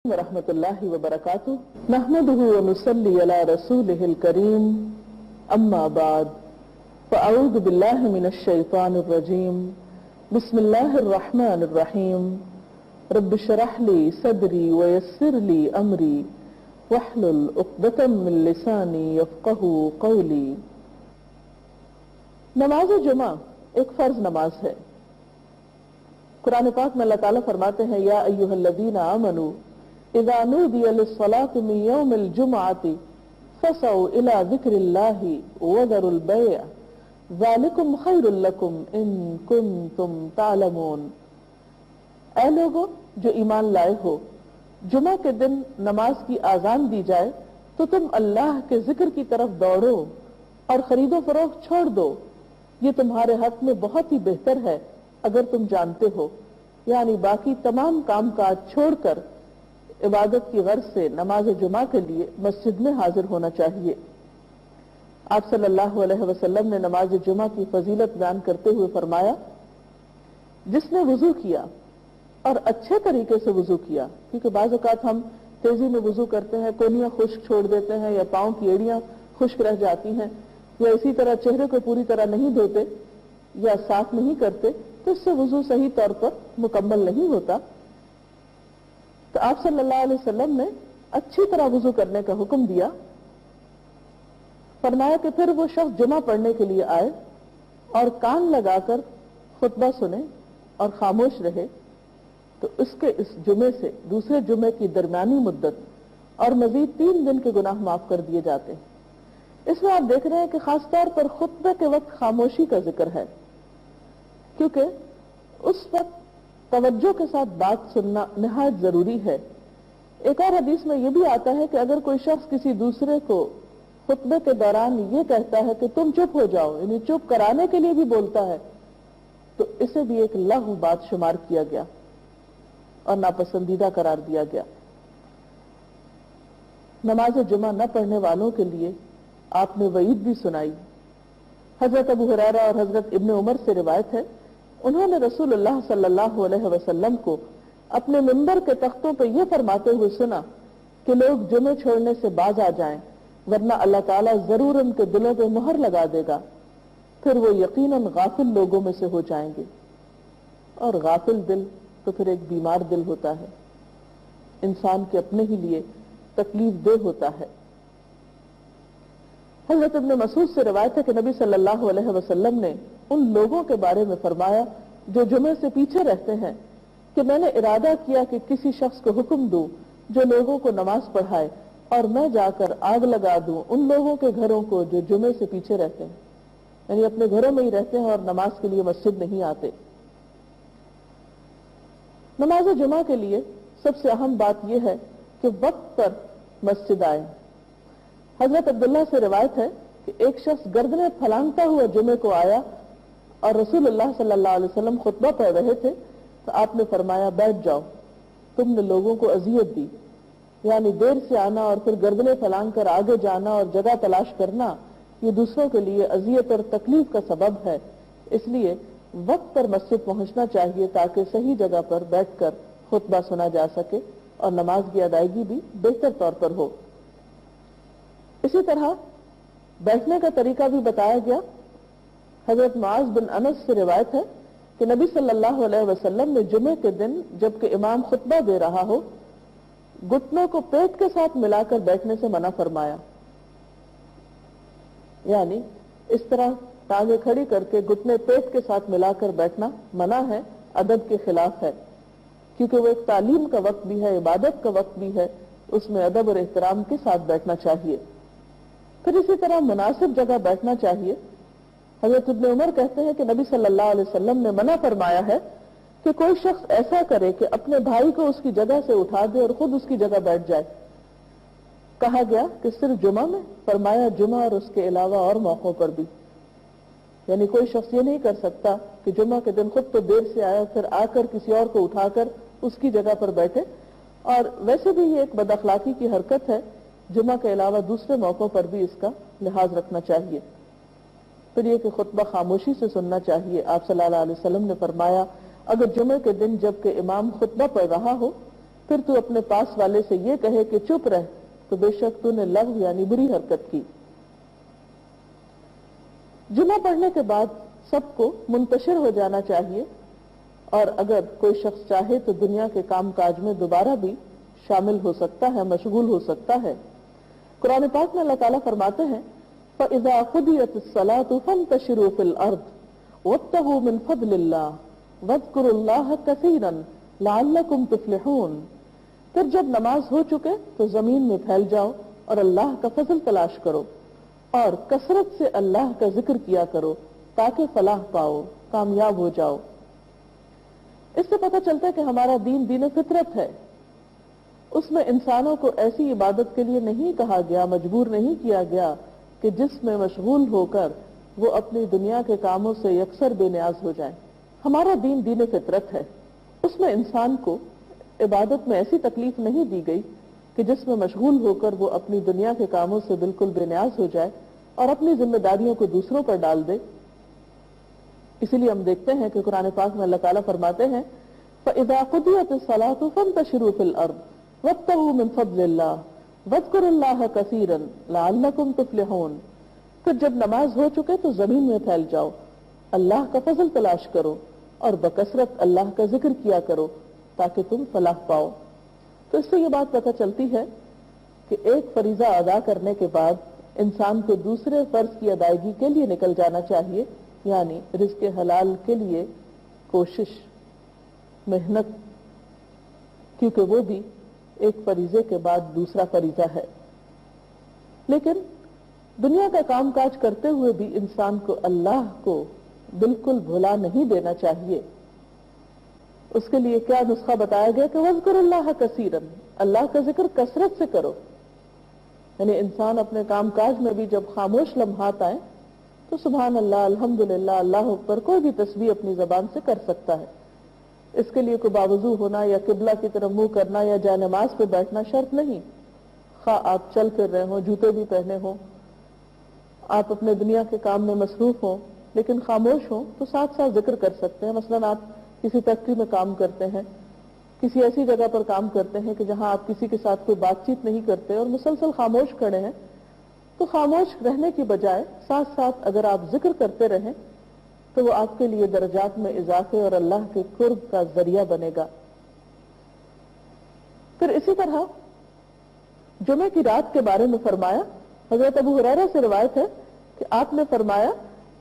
ورحمۃ اللہ وبرکاتہ نحمده ونصلی علی رسوله الکریم اما بعد فاعوذ باللہ من الشیطان الرجیم بسم اللہ الرحمن الرحیم رب اشرح لی صدری ویسر لی امری واحلل عقدۃ من لسانی یفقهوا قولی۔ نماز جمعہ ایک فرض نماز ہے۔ قرآن پاک میں اللہ تعالیٰ فرماتے ہیں یا ایھا الذین آمنوا اذا نودی للصلاة من یوم الجمعة فسعوا الى ذکر اللہ وذروا البیع ذالکم خیر لکم ان کنتم تعلمون۔ اے لوگو جو ایمان لائے ہو، جمعہ کے دن نماز کی آذان دی جائے تو تم اللہ کے ذکر کی طرف دوڑو اور خرید و فروخت چھوڑ دو، یہ تمہارے حق میں بہت ہی بہتر ہے اگر تم جانتے ہو۔ یعنی باقی تمام کام کاج چھوڑ کر عبادت کی غرض سے نماز جمعہ کے لیے مسجد میں حاضر ہونا چاہیے۔ آپ صلی اللہ علیہ وسلم نے نماز جمعہ کی فضیلت بیان کرتے ہوئے فرمایا، جس نے وضو کیا اور اچھے طریقے سے وضو کیا، کیونکہ بعض اوقات ہم تیزی میں وضو کرتے ہیں، کونیاں خشک چھوڑ دیتے ہیں یا پاؤں کی ایڑیاں خشک رہ جاتی ہیں، یا اسی طرح چہرے کو پوری طرح نہیں دھوتے یا صاف نہیں کرتے، تو اس سے وضو صحیح طور پر مکمل نہیں ہوتا۔ تو آپ صلی اللہ علیہ وسلم نے اچھی طرح وضو کرنے کا حکم دیا، فرمایا کہ پھر وہ شخص جمعہ پڑھنے کے لیے آئے اور کان لگا کر خطبہ سنے اور خاموش رہے تو اس کے اس جمعے سے دوسرے جمعے کی درمیانی مدت اور مزید 3 دن کے گناہ معاف کر دیے جاتے ہیں۔ اس میں آپ دیکھ رہے ہیں کہ خاص طور پر خطبے کے وقت خاموشی کا ذکر ہے، کیونکہ اس وقت توجہ کے ساتھ بات سننا نہایت ضروری ہے۔ ایک اور حدیث میں یہ بھی آتا ہے کہ اگر کوئی شخص کسی دوسرے کو خطبے کے دوران یہ کہتا ہے کہ تم چپ ہو جاؤ، یعنی چپ کرانے کے لیے بھی بولتا ہے، تو اسے بھی ایک لغو بات شمار کیا گیا اور ناپسندیدہ قرار دیا گیا۔ نماز جمعہ نہ پڑھنے والوں کے لیے آپ نے وعید بھی سنائی۔ حضرت ابو ہریرہ اور حضرت ابن عمر سے روایت ہے، انہوں نے رسول اللہ صلی اللہ علیہ وسلم کو اپنے منبر کے تختوں پہ یہ فرماتے ہوئے سنا کہ لوگ جمعے چھوڑنے سے باز آ جائیں، ورنہ اللہ تعالیٰ ضرور ان کے دلوں پہ مہر لگا دے گا، پھر وہ یقیناً غافل لوگوں میں سے ہو جائیں گے۔ اور غافل دل تو پھر ایک بیمار دل ہوتا ہے، انسان کے اپنے ہی لیے تکلیف دہ ہوتا ہے۔ حضرت ابن مسعود سے روایت ہے کہ نبی صلی اللہ علیہ وسلم نے ان لوگوں کے بارے میں فرمایا جو جمعے سے پیچھے رہتے ہیں کہ میں نے ارادہ کیا کہ کسی شخص کو حکم دوں جو لوگوں کو نماز پڑھائے اور میں جا کر آگ لگا دوں ان لوگوں کے گھروں کو جو جمعے سے پیچھے رہتے ہیں، یعنی اپنے گھروں میں ہی رہتے ہیں اور نماز کے لیے مسجد نہیں آتے۔ نماز جمعہ کے لیے سب سے اہم بات یہ ہے کہ وقت پر مسجد آئے۔ حضرت عبداللہ سے روایت ہے کہ ایک شخص گردنیں پھلانگتا ہوا جمعے کو آیا اور رسول اللہ صلی اللہ علیہ وسلم خطبہ پڑھ رہے تھے تو آپ نے فرمایا بیٹھ جاؤ، تم نے لوگوں کو اذیت دی۔ یعنی دیر سے آنا اور پھر گردنیں پھلانگ کر آگے جانا اور جگہ تلاش کرنا یہ دوسروں کے لیے اذیت اور تکلیف کا سبب ہے، اس لیے وقت پر مسجد پہنچنا چاہیے تاکہ صحیح جگہ پر بیٹھ کر خطبہ سنا جا سکے اور نماز کی ادائیگی بھی بہتر طور پر ہو۔ اسی طرح بیٹھنے کا طریقہ بھی بتایا گیا۔ حضرت معاذ بن انس سے روایت ہے کہ نبی صلی اللہ علیہ وسلم نے جمعے کے دن جبکہ امام خطبہ دے رہا ہو گھٹنوں کو پیٹ کے ساتھ ملا کر بیٹھنے سے منع فرمایا، یعنی اس طرح ٹانگیں کھڑی کر کے گھٹنے پیٹ کے ساتھ ملا کر بیٹھنا منع ہے، ادب کے خلاف ہے، کیونکہ وہ ایک تعلیم کا وقت بھی ہے، عبادت کا وقت بھی ہے، اس میں ادب اور احترام کے ساتھ بیٹھنا چاہیے۔ پھر اسی طرح مناسب جگہ بیٹھنا چاہیے۔ حضرت ابن عمر کہتے ہیں کہ نبی صلی اللہ علیہ وسلم نے منع فرمایا ہے کہ کوئی شخص ایسا کرے کہ اپنے بھائی کو اس کی جگہ سے اٹھا دے اور خود اس کی جگہ بیٹھ جائے۔ کہا گیا کہ صرف جمعہ میں؟ فرمایا جمعہ اور اس کے علاوہ اور موقعوں پر بھی۔ یعنی کوئی شخص یہ نہیں کر سکتا کہ جمعہ کے دن خود تو دیر سے آیا پھر آ کر کسی اور کو اٹھا کر اس کی جگہ پر بیٹھے، اور ویسے بھی یہ ایک بد اخلاقی کی حرکت ہے۔ جمعہ کے علاوہ دوسرے موقعوں پر بھی اس کا لحاظ رکھنا چاہیے۔ پھر یہ کہ خطبہ خاموشی سے سننا چاہیے۔ آپ صلی اللہ علیہ وسلم نے فرمایا اگر جمعے کے دن جبکہ امام خطبہ پڑھ رہا ہو پھر تو اپنے پاس والے سے یہ کہے کہ چپ رہ تو بے شک تو نے لغو یعنی بری حرکت کی۔ جمعہ پڑھنے کے بعد سب کو منتشر ہو جانا چاہیے، اور اگر کوئی شخص چاہے تو دنیا کے کام کاج میں دوبارہ بھی شامل ہو سکتا ہے، مشغول ہو سکتا ہے۔ قرآن پاک میں اللہ تعالیٰ فرماتے ہیں فَإِذَا قُضِيَتِ الصَّلَاةُ فَانتَشِرُوا فِي الْأَرْضِ وَابْتَغُوا مِنْ فَضْلِ اللَّهِ وَاذْكُرُوا اللَّهَ كَثِيرًا لَعَلَّكُمْ تُفْلِحُونَ۔ پھر جب نماز ہو چکے تو زمین میں پھیل جاؤ اور اللہ کا فضل تلاش کرو اور کثرت سے اللہ کا ذکر کیا کرو تاکہ فلاح پاؤ، کامیاب ہو جاؤ۔ اس سے پتہ چلتا ہے کہ ہمارا دین دین فطرت ہے، اس میں انسانوں کو ایسی عبادت کے لیے نہیں کہا گیا، مجبور نہیں کیا گیا کہ جس میں مشغول ہو کر وہ اپنی دنیا کے کاموں سے یکسر بے نیاز ہو جائیں۔ ہمارا دین دین فطرت ہے، اس میں انسان کو عبادت میں ایسی تکلیف نہیں دی گئی کہ جس میں مشغول ہو کر وہ اپنی دنیا کے کاموں سے بالکل بے نیاز ہو جائے اور اپنی ذمہ داریوں کو دوسروں پر ڈال دے۔ اسی لیے ہم دیکھتے ہیں کہ قرآن پاک میں اللہ تعالیٰ فرماتے ہیں فَإِذَا قُضِيَتِ الصَّلَاةُ فَانتَشِرُوا فِي الْأَرْضِ وَابْتَغُوا مِنْ فَضْلِ اللَّهِ وَاذْكُرُوا اللَّهَ كَثِيرًا لَعَلَّكُمْ تُفْلِحُونَ۔ پھر جب نماز ہو چکے تو زمین میں پھیل جاؤ، اللہ کا فضل تلاش کرو اور بکثرت اللہ کا ذکر کیا کرو تاکہ تم فلاح پاؤ۔ تو اس سے یہ بات پتہ چلتی ہے کہ ایک فریضہ ادا کرنے کے بعد انسان کو دوسرے فرض کی ادائیگی کے لیے نکل جانا چاہیے، یعنی رزق حلال کے لیے کوشش، محنت، کیونکہ وہ بھی ایک فریضے کے بعد دوسرا فریضہ ہے۔ لیکن دنیا کا کام کاج کرتے ہوئے بھی انسان کو اللہ کو بالکل بھلا نہیں دینا چاہیے۔ اس کے لیے کیا نسخہ بتایا گیا کہ وَاذْكُرُوا اللَّهَ كَثِيرًا، اللہ کا ذکر کثرت سے کرو۔ یعنی انسان اپنے کام کاج میں بھی جب خاموش لمحات آئیں تو سبحان اللہ، الحمدللہ، اللہ اکبر کوئی بھی تسبیح اپنی زبان سے کر سکتا ہے۔ اس کے لیے کوئی باوضو ہونا یا قبلہ کی طرف منہ کرنا یا جائے نماز پہ بیٹھنا شرط نہیں۔ خواہ آپ چل پھر رہے ہوں، جوتے بھی پہنے ہوں، آپ اپنے دنیا کے کام میں مصروف ہوں لیکن خاموش ہوں تو ساتھ ساتھ ذکر کر سکتے ہیں۔ مثلاً آپ کسی فیکٹری میں کام کرتے ہیں، کسی ایسی جگہ پر کام کرتے ہیں کہ جہاں آپ کسی کے ساتھ کوئی بات چیت نہیں کرتے اور مسلسل خاموش کھڑے ہیں، تو خاموش رہنے کی بجائے ساتھ ساتھ اگر آپ ذکر کرتے رہیں تو وہ آپ کے لیے درجات میں اضافے اور اللہ کے قرب کا ذریعہ بنے گا۔ پھر اسی طرح جمعے کی رات کے بارے میں فرمایا، حضرت ابو ہریرہ سے روایت ہے کہ آپ نے فرمایا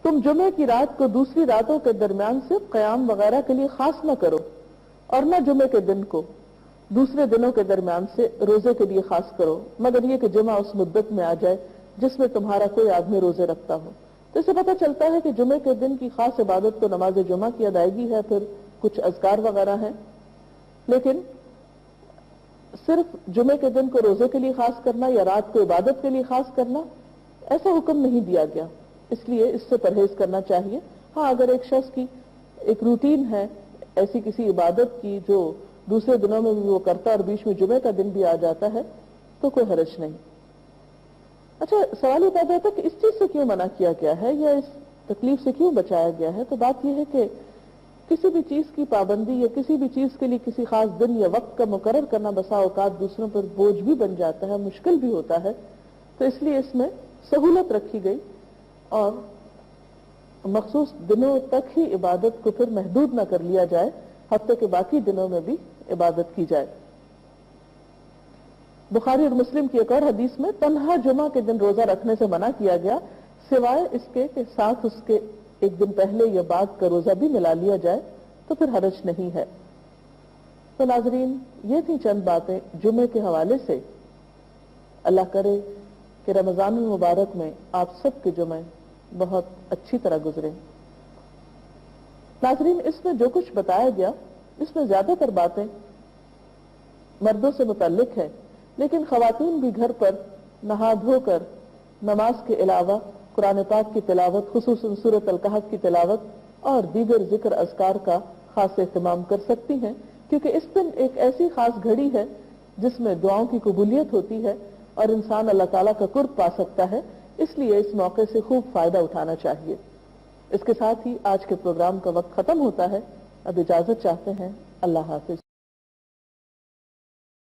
تم جمعے کی رات کو دوسری راتوں کے درمیان سے قیام وغیرہ کے لیے خاص نہ کرو، اور نہ جمعے کے دن کو دوسرے دنوں کے درمیان سے روزے کے لیے خاص کرو، مگر یہ کہ جمعہ اس مدت میں آ جائے جس میں تمہارا کوئی آدمی روزے رکھتا ہو۔ تو اسے پتہ چلتا ہے کہ جمعے کے دن کی خاص عبادت تو نماز جمعہ کی ادائیگی ہے، پھر کچھ اذکار وغیرہ ہیں، لیکن صرف جمعے کے دن کو روزے کے لیے خاص کرنا یا رات کو عبادت کے لیے خاص کرنا ایسا حکم نہیں دیا گیا، اس لیے اس سے پرہیز کرنا چاہیے۔ ہاں اگر ایک شخص کی ایک روٹین ہے ایسی کسی عبادت کی جو دوسرے دنوں میں بھی وہ کرتا اور بیچ میں جمعے کا دن بھی آ جاتا ہے تو کوئی حرج نہیں۔ اچھا، سوال یہ پیدا ہوتا ہے کہ اس چیز سے کیوں منع کیا گیا ہے یا اس تکلیف سے کیوں بچایا گیا ہے؟ تو بات یہ ہے کہ کسی بھی چیز کی پابندی یا کسی بھی چیز کے لیے کسی خاص دن یا وقت کا مقرر کرنا بسا اوقات دوسروں پر بوجھ بھی بن جاتا ہے، مشکل بھی ہوتا ہے، تو اس لیے اس میں سہولت رکھی گئی اور مخصوص دنوں تک ہی عبادت کو پھر محدود نہ کر لیا جائے، ہفتے کے باقی دنوں میں بھی عبادت کی جائے۔ بخاری اور مسلم کی ایک اور حدیث میں تنہا جمعہ کے دن روزہ رکھنے سے منع کیا گیا، سوائے اس کے کہ ساتھ اس کے ایک دن پہلے یا بعد کا روزہ بھی ملا لیا جائے تو پھر حرج نہیں ہے۔ تو ناظرین، یہ تھی چند باتیں جمعے کے حوالے سے۔ اللہ کرے کہ رمضان المبارک میں آپ سب کے جمعے بہت اچھی طرح گزرے۔ ناظرین، اس میں جو کچھ بتایا گیا اس میں زیادہ تر باتیں مردوں سے متعلق ہے، لیکن خواتین بھی گھر پر نہا دھو کر نماز کے علاوہ قرآن پاک کی تلاوت، خصوصاً سورۃ الکہف کی تلاوت اور دیگر ذکر اذکار کا خاص اہتمام کر سکتی ہیں، کیونکہ اس دن ایک ایسی خاص گھڑی ہے جس میں دعاؤں کی قبولیت ہوتی ہے اور انسان اللہ تعالیٰ کا قرب پا سکتا ہے، اس لیے اس موقع سے خوب فائدہ اٹھانا چاہیے۔ اس کے ساتھ ہی آج کے پروگرام کا وقت ختم ہوتا ہے، اب اجازت چاہتے ہیں، اللہ حافظ۔